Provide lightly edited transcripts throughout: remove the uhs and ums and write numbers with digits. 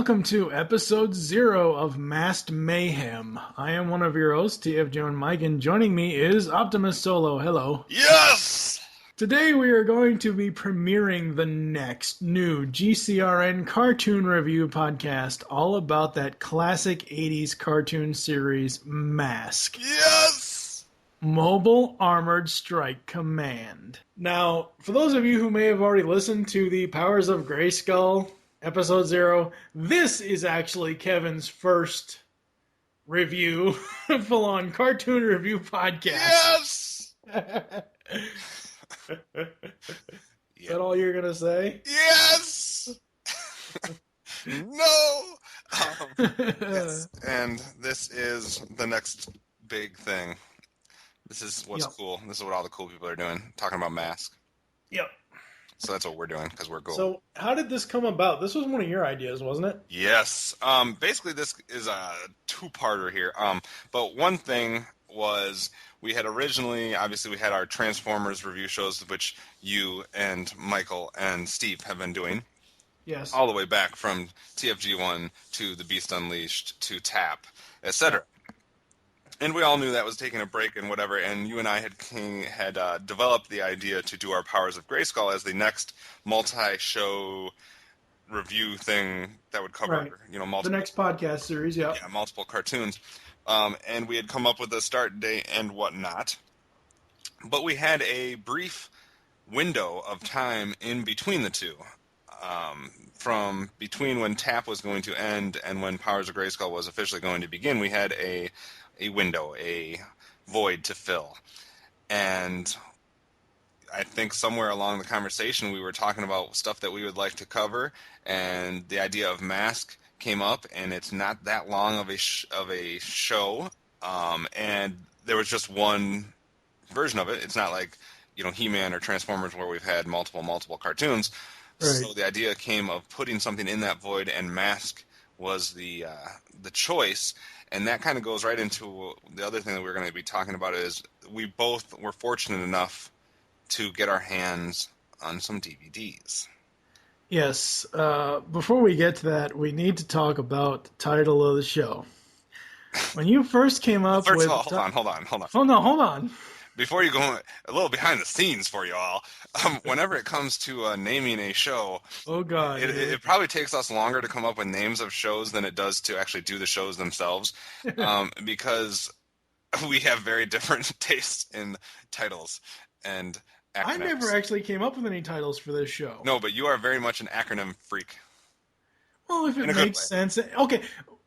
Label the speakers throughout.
Speaker 1: welcome to episode 0 of Masked Mayhem. I am one of your hosts, TFJ and Mike, and joining me is Optimus Solo. Hello.
Speaker 2: Yes!
Speaker 1: Today we are going to be premiering the next new GCRN cartoon review podcast, all about that classic 80s cartoon series, M.A.S.K.
Speaker 2: Yes!
Speaker 1: Mobile Armored Strike Command. Now, for those of you who may have already listened to the Powers of Grayskull episode 0, this is actually Kevin's first review, full-on cartoon review podcast.
Speaker 2: Yes!
Speaker 1: Is that all you're going to say?
Speaker 2: Yes! No! Yes, and this is the next big thing. This is what's cool. This is what all the cool people are doing, talking about M.A.S.K.
Speaker 1: Yep.
Speaker 2: So that's what we're doing, because we're cool.
Speaker 1: So how did this come about? This was one of your ideas, wasn't it?
Speaker 2: Yes. Basically, this is a two-parter here. But one thing was we had originally, obviously, we had our Transformers review shows, which you and Michael and Steve have been doing.
Speaker 1: Yes.
Speaker 2: All the way back from TFG1 to The Beast Unleashed to TAP, etc. And we all knew that was taking a break and whatever, and you and I had developed the idea to do our Powers of Grayskull as the next multi-show review thing that would cover, multiple...
Speaker 1: The next podcast series, yeah,
Speaker 2: multiple cartoons. And we had come up with a start date and whatnot. But we had a brief window of time in between the two. From between when TAP was going to end and when Powers of Grayskull was officially going to begin, we had a window, a void to fill. And I think somewhere along the conversation we were talking about stuff that we would like to cover, and the idea of M.A.S.K. came up, and it's not that long of a show, and there was just one version of it. It's not like, He-Man or Transformers where we've had multiple cartoons. Right. So the idea came of putting something in that void, and M.A.S.K. was the choice. And that kind of goes right into the other thing that we're going to be talking about is we both were fortunate enough to get our hands on some DVDs.
Speaker 1: Yes. Before we get to that, we need to talk about the title of the show. When you first came up with...
Speaker 2: Hold on.
Speaker 1: Oh, no, hold on.
Speaker 2: Before you go, a little behind the scenes for you all. Whenever it comes to naming a show,
Speaker 1: oh god,
Speaker 2: it probably takes us longer to come up with names of shows than it does to actually do the shows themselves, because we have very different tastes in titles and acronyms.
Speaker 1: I never actually came up with any titles for this show.
Speaker 2: No, but you are very much an acronym freak.
Speaker 1: Well, if it makes sense. Okay,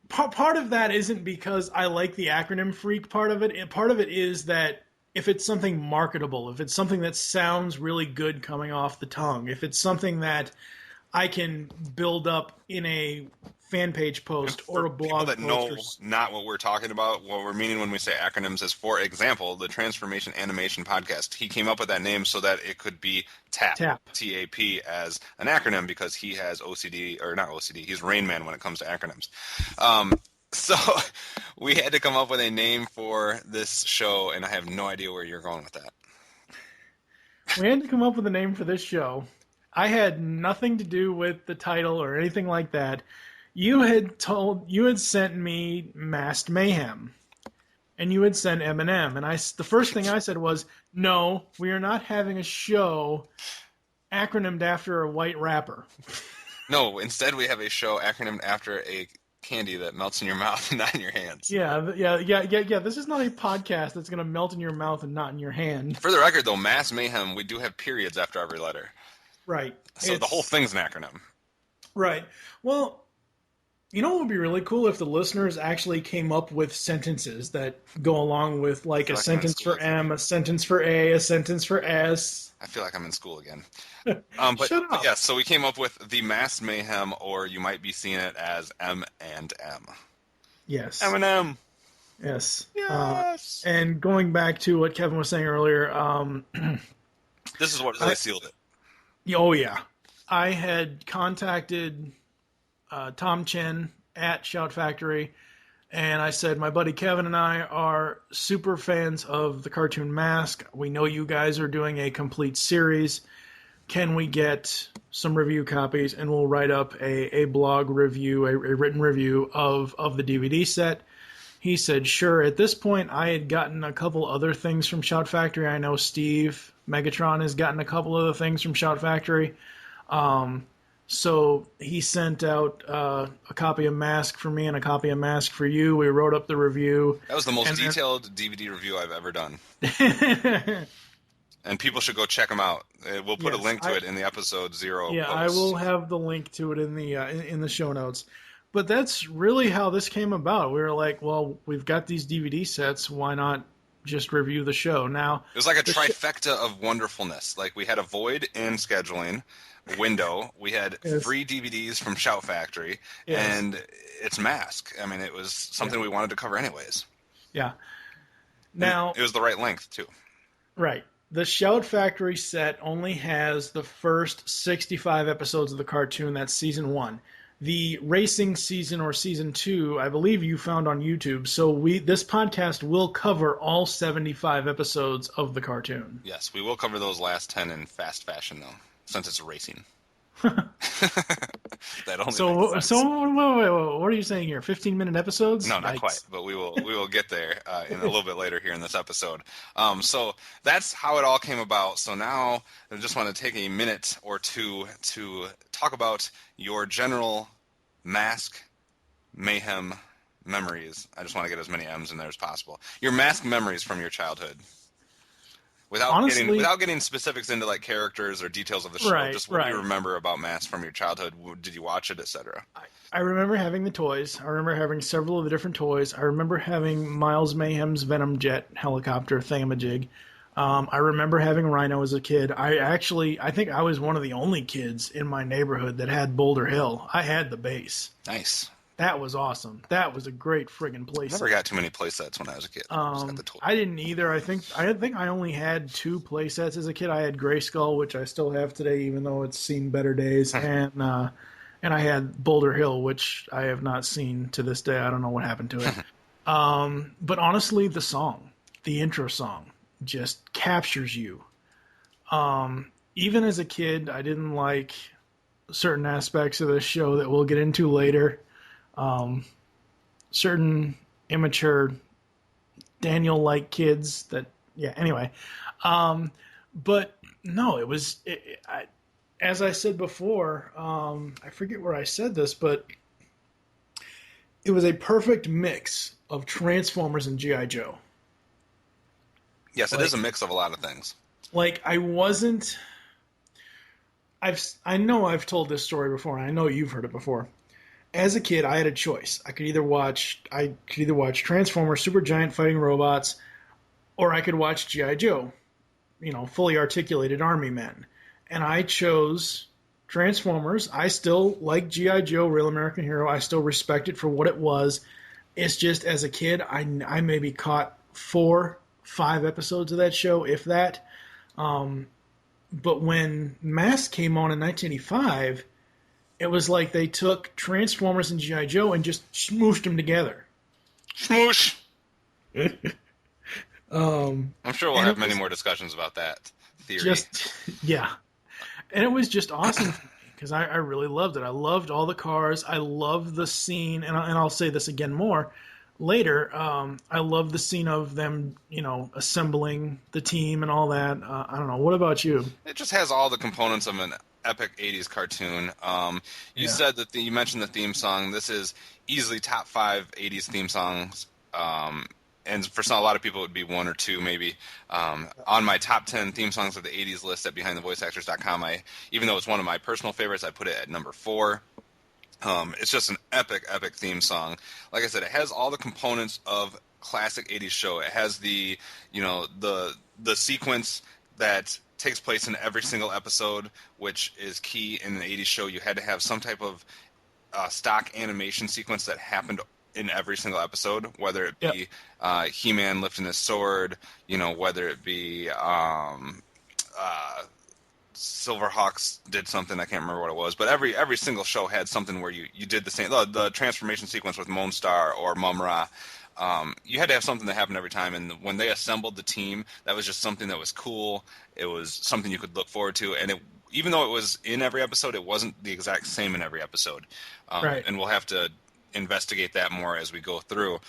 Speaker 1: part of that isn't because I like the acronym freak part of it. Part of it is that if it's something marketable, if it's something that sounds really good coming off the tongue, if it's something that I can build up in a fan page post or a blog post.
Speaker 2: People that know not what we're talking about, what we're meaning when we say acronyms is, for example, the Transformation Animation Podcast. He came up with that name so that it could be TAP, T-A-P, as an acronym because he has OCD, or not OCD, he's Rain Man when it comes to acronyms. So we had to come up with a name for this show, and I have no idea where you're going with that.
Speaker 1: We had to come up with a name for this show. I had nothing to do with the title or anything like that. You had sent me Masked Mayhem, and you had sent M&M, and the first thing I said was, no, we are not having a show acronymed after a white rapper.
Speaker 2: No, instead we have a show acronymed after a candy that melts in your mouth and not in your hands.
Speaker 1: Yeah. This is not a podcast that's going to melt in your mouth and not in your hand.
Speaker 2: For the record, though, Mass Mayhem, we do have periods after every letter.
Speaker 1: Right.
Speaker 2: So the whole thing's an acronym.
Speaker 1: Right. Well, you know what would be really cool if the listeners actually came up with sentences that go along with, like, a sentence for M, a sentence for A, a sentence for S.
Speaker 2: I feel like I'm in school again.
Speaker 1: Shut up.
Speaker 2: Yes, so we came up with the Masked Mayhem, or you might be seeing it as M&M.
Speaker 1: Yes.
Speaker 2: M&M.
Speaker 1: Yes.
Speaker 2: Yes.
Speaker 1: And going back to what Kevin was saying earlier,
Speaker 2: this is what really sealed it.
Speaker 1: Oh yeah, I had contacted Tom Chen at Shout Factory, and I said, my buddy Kevin and I are super fans of the cartoon M.A.S.K. We know you guys are doing a complete series. can we get some review copies, and we'll write up a blog review, a written review of the DVD set. He said, sure. At this point, I had gotten a couple other things from Shout Factory. I know Steve Megatron has gotten a couple other things from Shout Factory. So he sent out a copy of M.A.S.K for me and a copy of M.A.S.K for you. We wrote up the review.
Speaker 2: That was the most detailed DVD review I've ever done. And people should go check them out. We'll put a link to it in the episode 0
Speaker 1: Yeah,
Speaker 2: post.
Speaker 1: I will have the link to it in the show notes. But that's really how this came about. We were like, well, we've got these DVD sets. Why not just review the show? Now
Speaker 2: it was like a trifecta of wonderfulness. Like we had a void in scheduling window. We had free DVDs from Shout Factory, and it's M.A.S.K. I mean, it was something we wanted to cover anyways.
Speaker 1: Yeah. Now
Speaker 2: it was the right length too.
Speaker 1: Right. The Shout Factory set only has the first 65 episodes of the cartoon. That's season 1. The racing season or season 2, I believe you found on YouTube. So this podcast will cover all 75 episodes of the cartoon.
Speaker 2: Yes, we will cover those last 10 in fast fashion, though, since it's racing. That only
Speaker 1: so
Speaker 2: makes sense.
Speaker 1: So what are you saying here? 15-minute episodes?
Speaker 2: No, not quite, but we will get there in a little bit later here in this episode. So that's how it all came about. So now I just want to take a minute or two to talk about your general M.A.S.K. mayhem memories. I just want to get as many M's in there as possible. Your M.A.S.K. memories from your childhood. Without getting specifics into like characters or details of the show, just what do you remember about M.A.S.K. from your childhood? Did you watch it, etc.?
Speaker 1: I remember having the toys. I remember having several of the different toys. I remember having Miles Mayhem's Venom Jet helicopter thingamajig. I remember having Rhino as a kid. I think I was one of the only kids in my neighborhood that had Boulder Hill. I had the base.
Speaker 2: Nice.
Speaker 1: That was awesome. That was a great friggin' playset.
Speaker 2: I never got too many playsets when I was a kid.
Speaker 1: I didn't either. I think I only had 2 playsets as a kid. I had Grayskull, which I still have today, even though it's seen better days, and I had Boulder Hill, which I have not seen to this day. I don't know what happened to it. But honestly, the intro song, just captures you. Even as a kid, I didn't like certain aspects of the show that we'll get into later. Certain immature Daniel-like kids that, anyway. But no, it was, as I said before, I forget where I said this, but it was a perfect mix of Transformers and G.I. Joe.
Speaker 2: Yes, it is a mix of a lot of things.
Speaker 1: Like, I know I've told this story before, and I know you've heard it before. As a kid, I had a choice. I could either watch Transformers, Supergiant Fighting Robots, or I could watch G.I. Joe, fully articulated army men. And I chose Transformers. I still like G.I. Joe, Real American Hero. I still respect it for what it was. It's just, as a kid, I maybe caught 4, 5 episodes of that show, if that. But when M.A.S.K. came on in 1985... it was like they took Transformers and G.I. Joe and just smooshed them together.
Speaker 2: Smoosh! I'm sure we'll have many more discussions about that theory.
Speaker 1: And it was just awesome because I really loved it. I loved all the cars. I loved the scene, and I'll say this again more later. I loved the scene of them, assembling the team and all that. I don't know. What about you?
Speaker 2: It just has all the components of an epic 80s cartoon. You said that you mentioned the theme song. This is easily top 5 80s theme songs. And for a lot of people, it would be 1 or 2 maybe. On my top 10 theme songs of the 80s list at BehindTheVoiceActors.com, even though it's one of my personal favorites, I put it at number 4. It's just an epic theme song. Like I said, it has all the components of classic 80s show. It has the sequence that takes place in every single episode, which is key in an 80s show. You had to have some type of stock animation sequence that happened in every single episode, whether it be He-Man lifting his sword, whether it be Silverhawks did something, I can't remember what it was, but every single show had something where you did the same. The transformation sequence with Monstar or Mumra, you had to have something that happened every time, and when they assembled the team, that was just something that was cool. It was something you could look forward to, and even though it was in every episode, it wasn't the exact same in every episode.
Speaker 1: Right.
Speaker 2: And we'll have to investigate that more as we go through.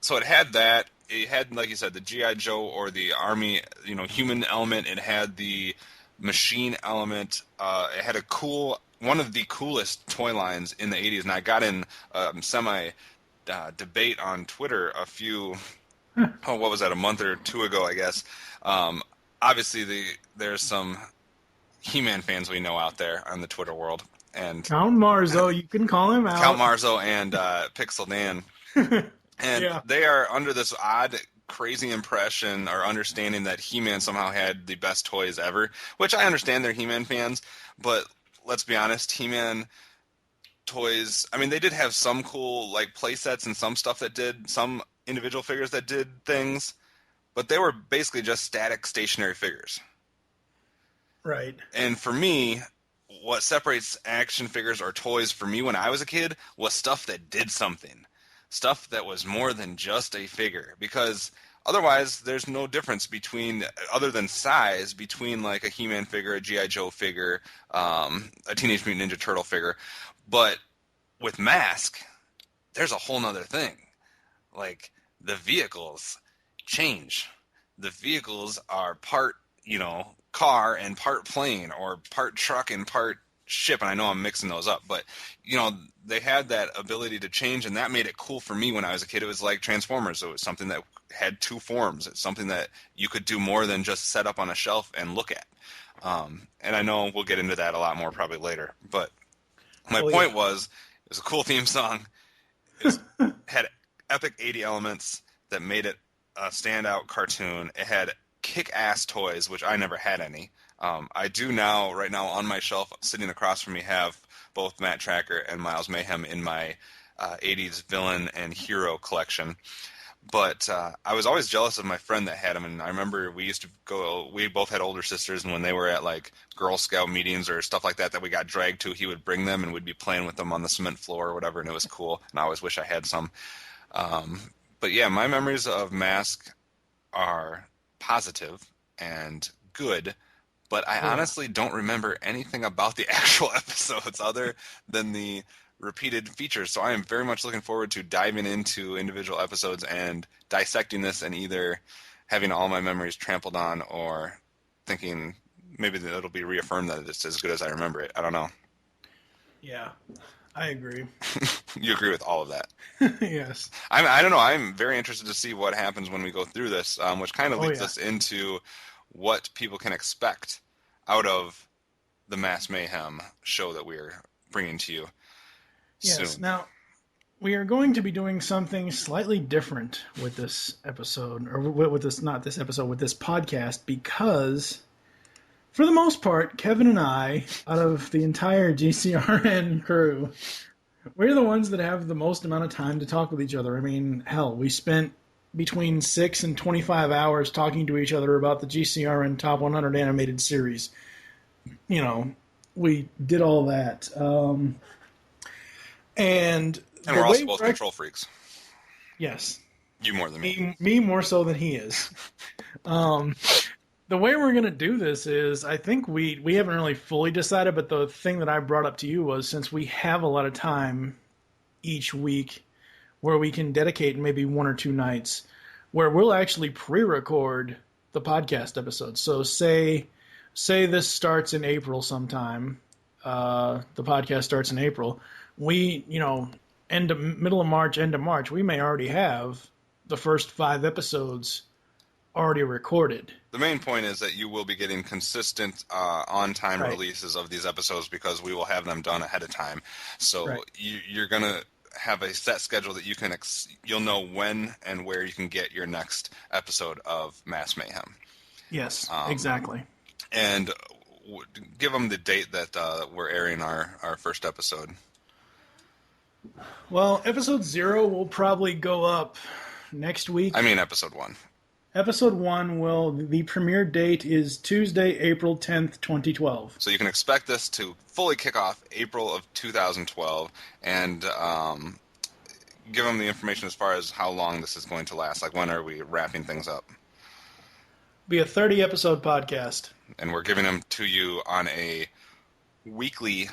Speaker 2: So it had that. It had, like you said, the G.I. Joe or the Army, human element. It had the machine element. It had one of the coolest toy lines in the 80s, and I got in semi debate on Twitter what was that, a month or two ago, I guess. Obviously, there's some He-Man fans we know out there on the Twitter world, and
Speaker 1: Count Marzo, you can call him out.
Speaker 2: Count Marzo and Pixel Dan, and
Speaker 1: Yeah.
Speaker 2: they are under this odd, crazy impression or understanding that He-Man somehow had the best toys ever, which I understand they're He-Man fans, but let's be honest, He-Man toys, I mean, they did have some cool like play sets and some stuff that did, some individual figures that did things, but they were basically just static, stationary figures.
Speaker 1: Right.
Speaker 2: And for me, what separates action figures or toys for me when I was a kid was stuff that did something. Stuff that was more than just a figure. Because otherwise, there's no difference other than size, between like a He-Man figure, a G.I. Joe figure, a Teenage Mutant Ninja Turtle figure. But with M.A.S.K, there's a whole nother thing. Like, the vehicles change. The vehicles are part, car and part plane, or part truck and part ship, and I know I'm mixing those up, but they had that ability to change, and that made it cool for me when I was a kid. It was like Transformers. It was something that had two forms. It's something that you could do more than just set up on a shelf and look at. And I know we'll get into that a lot more probably later, but my point was, it was a cool theme song. It had epic 80 elements that made it a standout cartoon. It had kick-ass toys, which I never had any. I do now, right now on my shelf, sitting across from me, have both Matt Tracker and Miles Mayhem in my 80s villain and hero collection. But I was always jealous of my friend that had them, and I remember we both had older sisters, and when they were at like Girl Scout meetings or stuff like that we got dragged to, he would bring them, and we'd be playing with them on the cement floor or whatever, and it was cool, and I always wish I had some. But yeah, my memories of M.A.S.K are positive and good, but I honestly don't remember anything about the actual episodes other than the repeated features. So I am very much looking forward to diving into individual episodes and dissecting this, and either having all my memories trampled on or thinking maybe that it'll be reaffirmed that it's as good as I remember it. I don't know.
Speaker 1: Yeah, I agree.
Speaker 2: You agree with all of that?
Speaker 1: Yes.
Speaker 2: I don't know. I'm very interested to see what happens when we go through this, which kind of leads us into what people can expect out of the Mass Mayhem show that we're bringing to you soon.
Speaker 1: Yes. Now, we are going to be doing something slightly different with this episode, or with this, not this episode, with this podcast, because for the most part, Kevin and I, out of the entire GCRN crew, we're the ones that have the most amount of time to talk with each other. I mean, hell, we spent between 6 and 25 hours talking to each other about the GCRN Top 100 Animated Series. We did all that. And
Speaker 2: we're also both control freaks.
Speaker 1: Yes.
Speaker 2: You more than me.
Speaker 1: Me more so than he is. The way we're going to do this is, I think we haven't really fully decided, but the thing that I brought up to you was, since we have a lot of time each week where we can dedicate maybe 1 or 2 nights where we'll actually pre-record the podcast episodes. So say this starts in April sometime. The podcast starts in April. We, middle of March, end of March, we may already have the first 5 episodes already recorded.
Speaker 2: The main point is that you will be getting consistent on-time releases of these episodes, because we will have them done ahead of time. So you're going to have a set schedule that you'll know when and where you can get your next episode of Mass Mayhem.
Speaker 1: Yes, exactly.
Speaker 2: And give them the date that we're airing our first episode.
Speaker 1: Well, episode 0 will probably go up next week.
Speaker 2: I mean episode 1.
Speaker 1: Episode 1 the premiere date is Tuesday, April 10th, 2012.
Speaker 2: So you can expect this to fully kick off April of 2012, and give them the information as far as how long this is going to last. Like, when are we wrapping things up?
Speaker 1: Be a 30-episode podcast.
Speaker 2: and we're giving them to you on a weekly,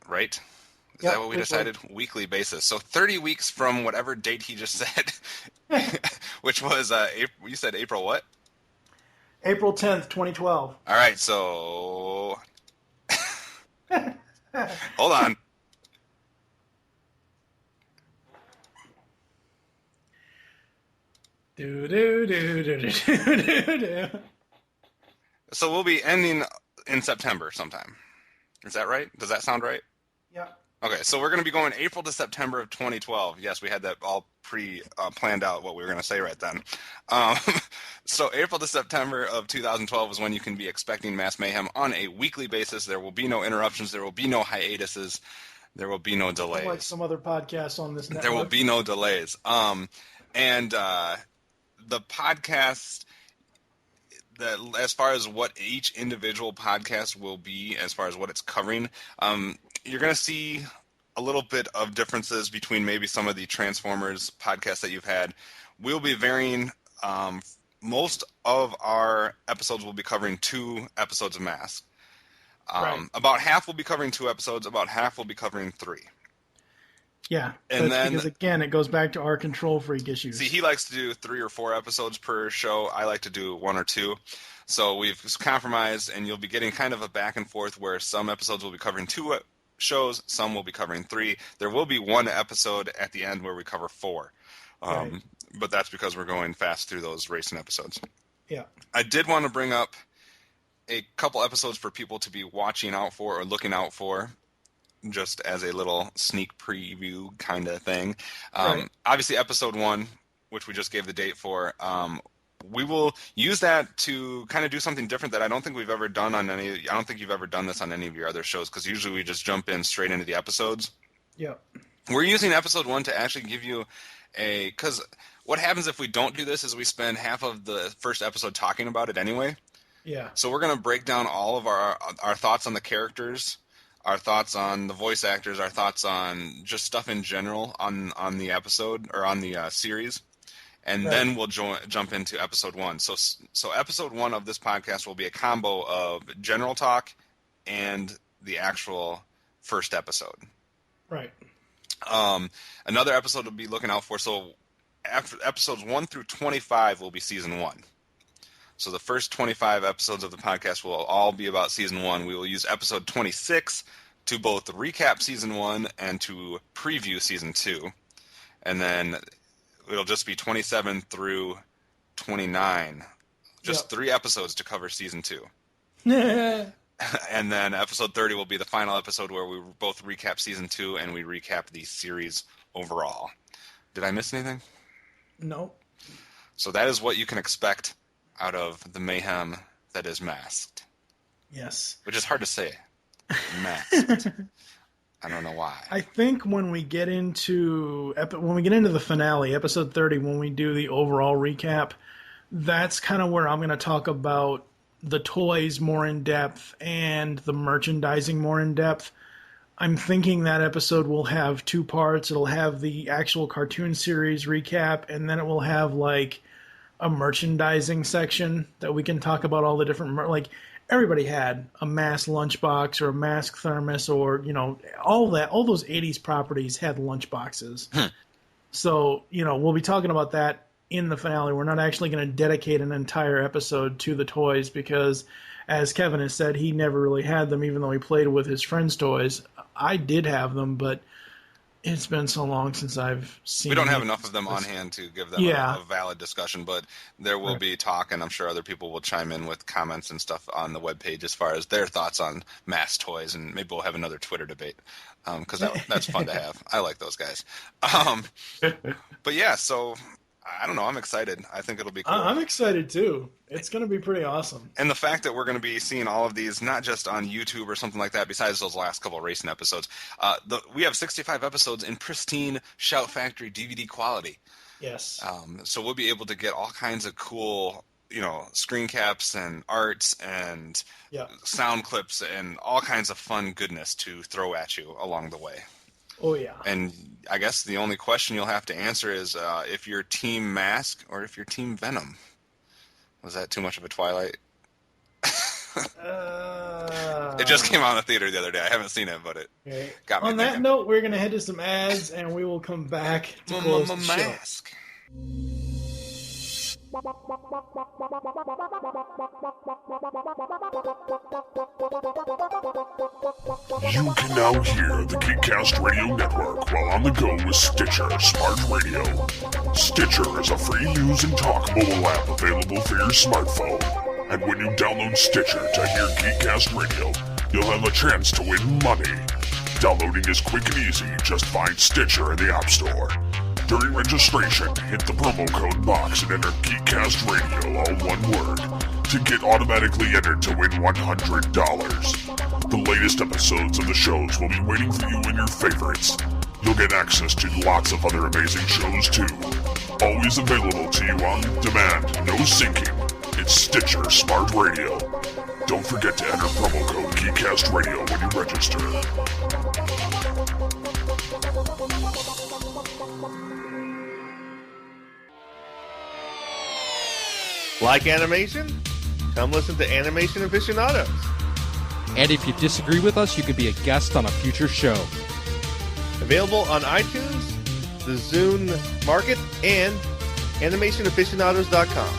Speaker 2: right? Is that what we decided? Weekly basis. So 30 weeks from whatever date he just said, which was, you said April what?
Speaker 1: April 10th, 2012.
Speaker 2: All right, so hold on.
Speaker 1: Do do do do do do do.
Speaker 2: So we'll be ending in September sometime. Is that right? Does that sound right?
Speaker 1: Yeah.
Speaker 2: Okay, so we're going to be going April to September of 2012. Yes, we had that all planned out what we were going to say right then. Um, so April to September of 2012 is when you can be expecting Mass Mayhem on a weekly basis. There will be no interruptions. There will be no hiatuses. There will be no delays.
Speaker 1: Like some other podcasts on this network.
Speaker 2: There will be no delays. And the podcast, as far as what each individual podcast will be, as far as what it's covering, you're going to see a little bit of differences between maybe some of the Transformers podcasts that you've had. We'll be varying. Most of our episodes will be covering 2 episodes of M.A.S.K.
Speaker 1: Right.
Speaker 2: About half will be covering 2 episodes. About half will be covering 3.
Speaker 1: Yeah,
Speaker 2: and
Speaker 1: that's because, again, it goes back to our control freak issues.
Speaker 2: See, he likes to do 3 or 4 episodes per show. I like to do 1 or 2. So we've compromised, and you'll be getting kind of a back and forth where some episodes will be covering 2 shows, some will be covering 3. There will be 1 episode at the end where we cover 4.
Speaker 1: Right.
Speaker 2: But that's because we're going fast through those racing episodes.
Speaker 1: Yeah.
Speaker 2: I did want to bring up a couple episodes for people to be watching out for or looking out for, just as a little sneak preview kind of thing.
Speaker 1: Right.
Speaker 2: Obviously, episode 1, which we just gave the date for, we will use that to kind of do something different that I don't think we've ever done on any. I don't think you've ever done this on any of your other shows, because usually we just jump in straight into the episodes.
Speaker 1: Yeah.
Speaker 2: We're using episode 1 to actually give you because what happens if we don't do this is we spend half of the first episode talking about it anyway.
Speaker 1: Yeah.
Speaker 2: So we're going to break down all of our thoughts on the characters, our thoughts on the voice actors, our thoughts on just stuff in general on the episode or on the series, and then we'll jump into episode 1. So episode 1 of this podcast will be a combo of general talk and the actual first episode.
Speaker 1: Right.
Speaker 2: Another episode to be looking out for. So after episodes 1 through 25 will be season 1. So the first 25 episodes of the podcast will all be about season 1. We will use episode 26 to both recap season 1 and to preview season 2. And then it'll just be 27 through 29. Just 3 episodes to cover season 2. And then episode 30 will be the final episode where we both recap season 2 and we recap the series overall. Did I miss anything?
Speaker 1: No.
Speaker 2: So that is what you can expect out of the mayhem that is Masked.
Speaker 1: Yes.
Speaker 2: Which is hard to say. Masked. I don't know why.
Speaker 1: I think when we get into the finale, episode 30, when we do the overall recap, that's kind of where I'm going to talk about the toys more in depth and the merchandising more in depth. I'm thinking that episode will have 2 parts. It'll have the actual cartoon series recap, and then it will have like a merchandising section that we can talk about all the different like everybody had a M.A.S.K lunchbox or a M.A.S.K thermos, or all those 80s properties had lunchboxes. So we'll be talking about that in the finale. We're not actually going to dedicate an entire episode to the toys because, as Kevin has said, he never really had them, even though he played with his friends' toys. I did have them, but it's been so long since I've seen.
Speaker 2: We don't have enough of them on hand to give them a valid discussion, but there will be talk, and I'm sure other people will chime in with comments and stuff on the webpage as far as their thoughts on M.A.S.K toys, and maybe we'll have another Twitter debate because that's fun to have. I like those guys. But yeah, so I don't know. I'm excited. I think it'll be cool.
Speaker 1: I'm excited too. It's going to be pretty awesome.
Speaker 2: And the fact that we're going to be seeing all of these, not just on YouTube or something like that, besides those last couple of racing episodes, we have 65 episodes in pristine Shout Factory DVD quality.
Speaker 1: Yes.
Speaker 2: So we'll be able to get all kinds of cool, screen caps and arts and sound clips and all kinds of fun goodness to throw at you along the way.
Speaker 1: Oh, yeah.
Speaker 2: And I guess the only question you'll have to answer is if you're Team M.A.S.K or if you're Team Venom. Was that too much of a Twilight It just came out in the theater the other day. I haven't seen it, but it got me
Speaker 1: On that note, we're going to head to some ads, and we will come back to close the show.
Speaker 2: M.A.S.K.
Speaker 3: You can now hear the Geekcast Radio Network while on the go with Stitcher Smart Radio. Stitcher is a free-use and talk mobile app available for your smartphone. And when you download Stitcher to hear Geekcast Radio, you'll have a chance to win money. Downloading is quick and easy. Just find Stitcher in the App Store. During registration, hit the promo code box and enter Geekcast Radio, all one word, to get automatically entered to win $100. The latest episodes of the shows will be waiting for you in your favorites. You'll get access to lots of other amazing shows too. Always available to you on demand, no syncing. It's Stitcher Smart Radio. Don't forget to enter promo code Geekcast Radio when you register.
Speaker 4: Like animation? Come listen to Animation Aficionados.
Speaker 5: And if you disagree with us, you could be a guest on a future show.
Speaker 4: Available on iTunes, the Zune Market, and animationaficionados.com.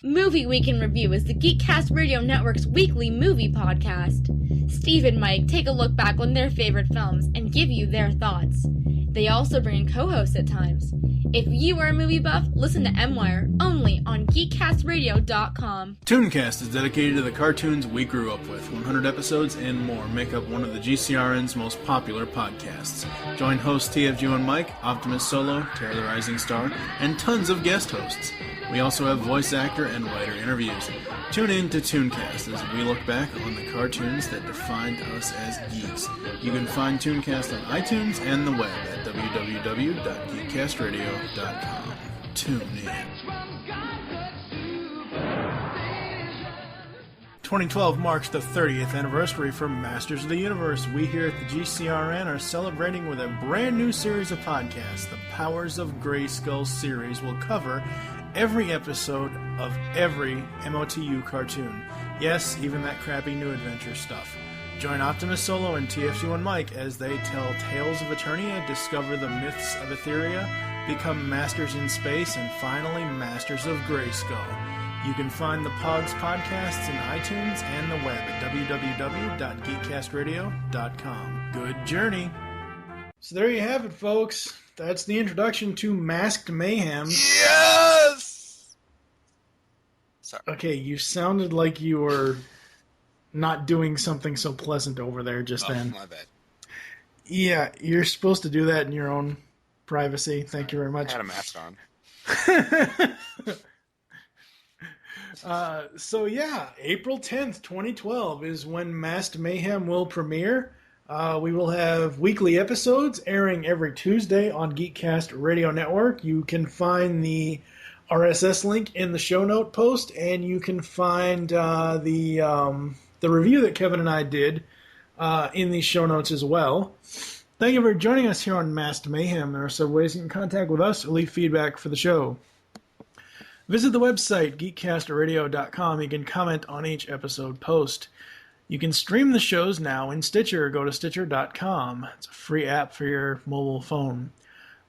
Speaker 6: Movie Week in Review is the Geekcast Radio Network's weekly movie podcast. Steve and Mike take a look back on their favorite films and give you their thoughts. They also bring in co-hosts at times. If you are a movie buff, listen to M.A.S.K only on GeekCastRadio.com.
Speaker 1: Tooncast is dedicated to the cartoons we grew up with. 100 episodes and more make up one of the GCRN's most popular podcasts. Join hosts TFG and Mike, Optimus Solo, Terror the Rising Star, and tons of guest hosts. We also have voice actor and writer interviews. Tune in to Tooncast as we look back on the cartoons that defined us as geeks. You can find Tooncast on iTunes and the web at www.geekcastradio.com. Tune in. 2012 marks the 30th anniversary for Masters of the Universe. We here at the GCRN are celebrating with a brand new series of podcasts. The Powers of Grayskull series will cover every episode of every MOTU cartoon. Yes, even that crappy New Adventure stuff. Join Optimus Solo and TF1 Mike as they tell tales of Eternia, discover the myths of Etheria, become masters in space, and finally masters of Grayskull. You can find the Pogs podcasts in iTunes and the web at www.geekcastradio.com. Good journey! So there you have it, folks. That's the introduction to Masked Mayhem.
Speaker 2: Yes! Sorry.
Speaker 1: Okay, you sounded like you were not doing something so pleasant over there just then.
Speaker 2: My bad.
Speaker 1: Yeah, you're supposed to do that in your own privacy. Thank you very much.
Speaker 2: I had a mask on.
Speaker 1: So yeah, April 10th, 2012 is when Masked Mayhem will premiere. We will have weekly episodes airing every Tuesday on Geekcast Radio Network. You can find the RSS link in the show note post, and you can find the review that Kevin and I did in the show notes as well. Thank you for joining us here on Masked Mayhem. There are several ways you can contact with us or leave feedback for the show. Visit the website, geekcastradio.com. You can comment on each episode post. You can stream the shows now in Stitcher. Go to Stitcher.com. It's a free app for your mobile phone.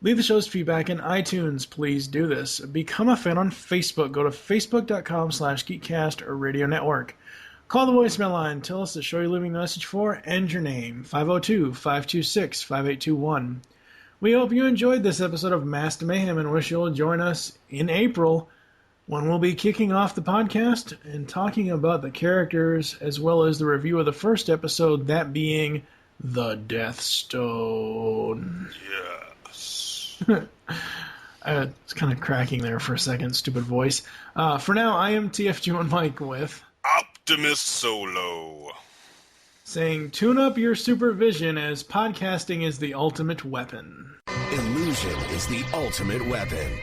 Speaker 1: Leave the show's feedback in iTunes. Please do this. Become a fan on Facebook. Go to facebook.com/GeekCastRadioNetwork. Call the voicemail line. Tell us the show you're leaving the message for and your name. 502-526-5821. We hope you enjoyed this episode of Masked Mayhem and wish you'll join us in April when we'll be kicking off the podcast and talking about the characters as well as the review of the first episode, that being The Death Stone.
Speaker 2: Yes.
Speaker 1: It's kind of cracking there for a second, stupid voice. For now, I am TFG1 Mike with
Speaker 2: Optimus Solo.
Speaker 1: Saying, tune up your supervision as podcasting is the ultimate weapon.
Speaker 7: Illusion is the ultimate weapon.